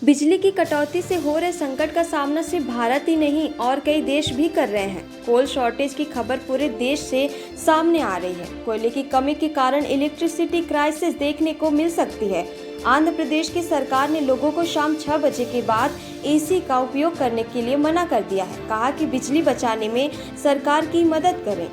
बिजली की कटौती से हो रहे संकट का सामना सिर्फ भारत ही नहीं और कई देश भी कर रहे हैं। कोल शॉर्टेज की खबर पूरे देश से सामने आ रही है। कोयले की कमी के कारण इलेक्ट्रिसिटी क्राइसिस देखने को मिल सकती है। आंध्र प्रदेश की सरकार ने लोगों को शाम 6 बजे के बाद एसी का उपयोग करने के लिए मना कर दिया है। कहा कि बिजली बचाने में सरकार की मदद करें।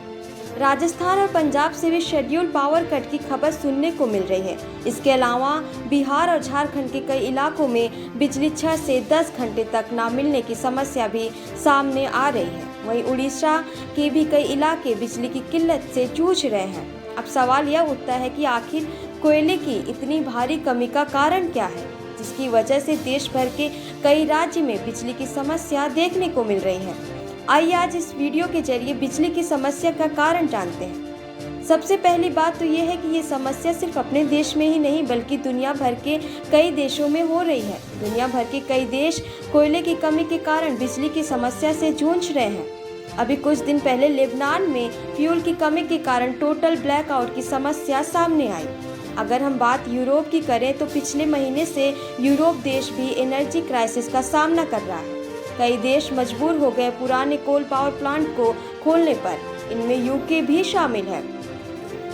राजस्थान और पंजाब से भी शेड्यूल पावर कट की खबर सुनने को मिल रही है। इसके अलावा बिहार और झारखंड के कई इलाकों में बिजली 6 से 10 घंटे तक न मिलने की समस्या भी सामने आ रही है। वहीं उड़ीसा के भी कई इलाके बिजली की किल्लत से जूझ रहे हैं। अब सवाल यह उठता है कि आखिर कोयले की इतनी भारी कमी का कारण क्या है, जिसकी वजह से देश भर के कई राज्य में बिजली की समस्या देखने को मिल रही है। आइए आज इस वीडियो के जरिए बिजली की समस्या का कारण जानते हैं। सबसे पहली बात तो ये है कि ये समस्या सिर्फ अपने देश में ही नहीं बल्कि दुनिया भर के कई देशों में हो रही है। दुनिया भर के कई देश कोयले की कमी के कारण बिजली की समस्या से जूझ रहे हैं। अभी कुछ दिन पहले लेबनान में फ्यूल की कमी के कारण टोटल ब्लैकआउट की समस्या सामने आई। अगर हम बात यूरोप की करें तो पिछले महीने से यूरोप देश भी एनर्जी क्राइसिस का सामना कर रहा है। कई देश मजबूर हो गए पुराने कोल पावर प्लांट को खोलने पर। इनमें यूके भी शामिल है।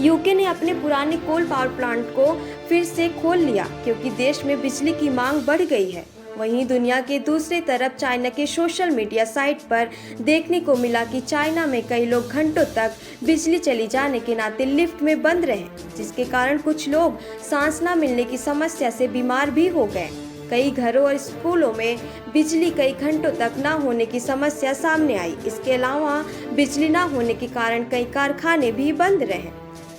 यूके ने अपने पुराने कोल पावर प्लांट को फिर से खोल लिया क्योंकि देश में बिजली की मांग बढ़ गई है। वहीं दुनिया के दूसरी तरफ चाइना के सोशल मीडिया साइट पर देखने को मिला कि चाइना में कई लोग घंटों तक बिजली चली जाने के नाते लिफ्ट में बंद रहे, जिसके कारण कुछ लोग सांस न मिलने की समस्या से बीमार भी हो गए। कई घरों और स्कूलों में बिजली कई घंटों तक न होने की समस्या सामने आई। इसके अलावा बिजली न होने के कारण कई कारखाने भी बंद रहे।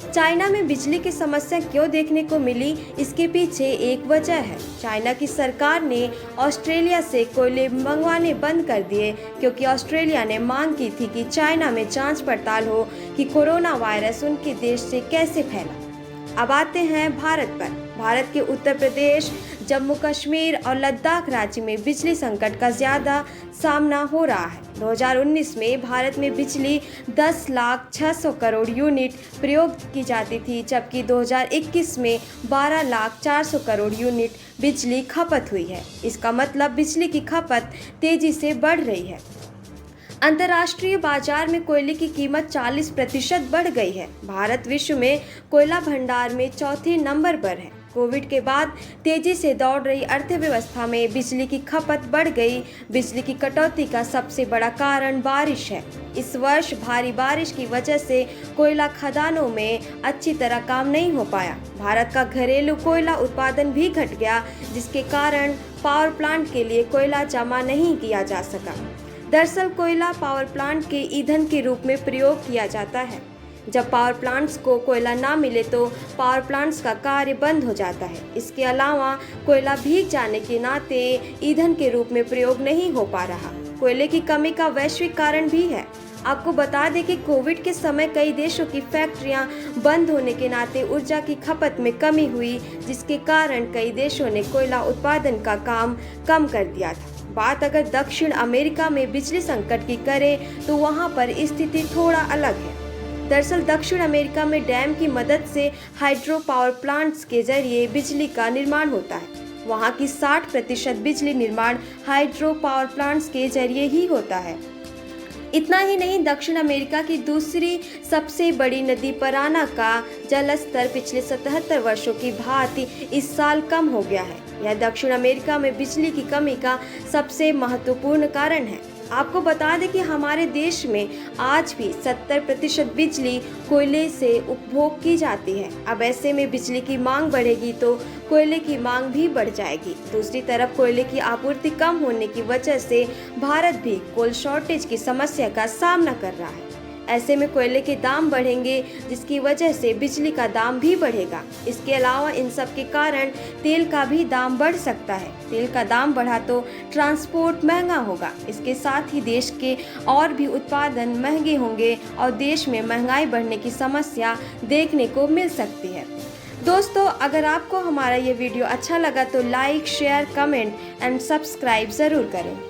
चाइना में बिजली की समस्या क्यों देखने को मिली, इसके पीछे एक वजह है। चाइना की सरकार ने ऑस्ट्रेलिया से कोयले मंगवाने बंद कर दिए क्योंकि ऑस्ट्रेलिया ने मांग की थी कि चाइना में जांच पड़ताल हो कि कोरोना वायरस उनके देश से कैसे फैला। अब आते हैं भारत पर। भारत के उत्तर प्रदेश, जम्मू कश्मीर और लद्दाख राज्य में बिजली संकट का ज़्यादा सामना हो रहा है। 2019 में भारत में बिजली 10,06,000 करोड़ यूनिट प्रयोग की जाती थी, जबकि 2021 में 12,04,000 करोड़ यूनिट बिजली खपत हुई है। इसका मतलब बिजली की खपत तेज़ी से बढ़ रही है। अंतर्राष्ट्रीय बाजार में कोयले की कीमत 40% बढ़ गई है। भारत विश्व में कोयला भंडार में चौथे नंबर पर है। कोविड के बाद तेजी से दौड़ रही अर्थव्यवस्था में बिजली की खपत बढ़ गई। बिजली की कटौती का सबसे बड़ा कारण बारिश है। इस वर्ष भारी बारिश की वजह से कोयला खदानों में अच्छी तरह काम नहीं हो पाया। भारत का घरेलू कोयला उत्पादन भी घट गया, जिसके कारण पावर प्लांट के लिए कोयला जमा नहीं किया जा सका। दरअसल कोयला पावर प्लांट के ईंधन के रूप में प्रयोग किया जाता है। जब पावर प्लांट्स को कोयला ना मिले तो पावर प्लांट्स का कार्य बंद हो जाता है। इसके अलावा कोयला भीग जाने के नाते ईंधन के रूप में प्रयोग नहीं हो पा रहा। कोयले की कमी का वैश्विक कारण भी है। आपको बता दें कि कोविड के समय कई देशों की फैक्ट्रियां बंद होने के नाते ऊर्जा की खपत में कमी हुई, जिसके कारण कई देशों ने कोयला उत्पादन का काम कम कर दिया था। बात अगर दक्षिण अमेरिका में बिजली संकट की करें तो वहां पर स्थिति थोड़ा अलग है। दरअसल दक्षिण अमेरिका में डैम की मदद से हाइड्रो पावर प्लांट्स के जरिए बिजली का निर्माण होता है। वहां की 60% बिजली निर्माण हाइड्रो पावर प्लांट्स के जरिए ही होता है। इतना ही नहीं, दक्षिण अमेरिका की दूसरी सबसे बड़ी नदी पराना का जलस्तर पिछले 77 वर्षों की भांति इस साल कम हो गया है। यह दक्षिण अमेरिका में बिजली की कमी का सबसे महत्वपूर्ण कारण है। आपको बता दें कि हमारे देश में आज भी 70% बिजली कोयले से उपभोग की जाती है। अब ऐसे में बिजली की मांग बढ़ेगी तो कोयले की मांग भी बढ़ जाएगी। दूसरी तरफ कोयले की आपूर्ति कम होने की वजह से भारत भी कोल शॉर्टेज की समस्या का सामना कर रहा है। ऐसे में कोयले के दाम बढ़ेंगे, जिसकी वजह से बिजली का दाम भी बढ़ेगा। इसके अलावा इन सब के कारण तेल का भी दाम बढ़ सकता है। तेल का दाम बढ़ा तो ट्रांसपोर्ट महंगा होगा। इसके साथ ही देश के और भी उत्पादन महंगे होंगे और देश में महंगाई बढ़ने की समस्या देखने को मिल सकती है। दोस्तों, अगर आपको हमारा ये वीडियो अच्छा लगा तो like, share, comment and subscribe ज़रूर करें।